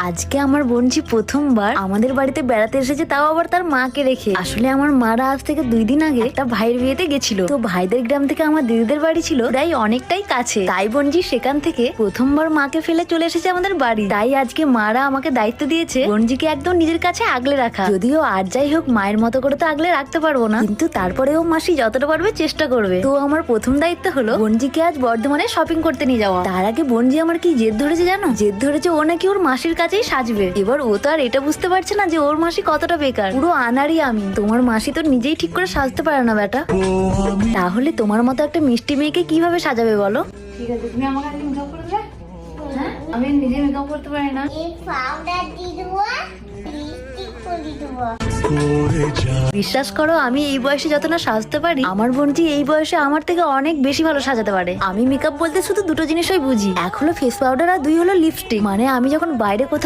আজকে আমার বোনজি প্রথমবার আমাদের বাড়িতে বেড়াতে এসেছে, তাও আবার তার মাকে রেখে। আসলে আমার মারা আজ থেকে 2 দিন আগে একটা ভাইয়ের বিয়েতে গেছিল। তো ভাইদের গ্রাম থেকে আমার দিদিদের বাড়ি ছিল প্রায় অনেকটাই কাছে, তাই বোনজি সেখান থেকে প্রথমবার মাকে ফেলে চলে এসেছে আমাদের বাড়ি। তাই আজকে মারা আমাকে দায়িত্ব দিয়েছে বোনজিকে একদম নিজের কাছে আগলে রাখা। যদিও আর যাই হোক মায়ের মতো করে তো আগলে রাখতে পারবো না, কিন্তু তারপরেও মাসি যতটা পারবে চেষ্টা করবে। তো আমার প্রথম দায়িত্ব হলো বোনজিকে আজ বর্ধমানে শপিং করতে নিয়ে যাওয়া। তার আগে বোনজি আমার কি জেদ ধরেছে জানো? জেদ ধরেছে ও নাকি ওর মাসির কাছেই সাজবে। এবার ও তো আর এটা বুঝতে পারছে না যে ওর মাসি কতটা বেকার। পুরো আনারই আমি। তোমার মাসি তো নিজেই ঠিক করে সাজতে পারে না বেটা। তাহলে তোমার মতো একটা মিষ্টি মেয়েকে কিভাবে সাজাবে বলো? ঠিক আছে, তুমি আমাকে আজকে মেকআপ করে দেবে? হ্যাঁ, আমি নিজে মেকআপ করতে পারি না। এই পাউডার দিয়ে দেবো, লিপস্টিক করে দেবো। বিশ্বাস করো, আমি এই বয়সে যত না সাজতে পারি, আমার বোনটি এই বয়সে আমার থেকে অনেক বেশি ভালো সাজাতে পারে। আমি মেকআপ বলতে শুধু দুটো জিনিসই বুঝি, এক হলো ফেস পাউডার আর 2 হলো লিপস্টিক। মানে আমি যখন বাইরে কোথাও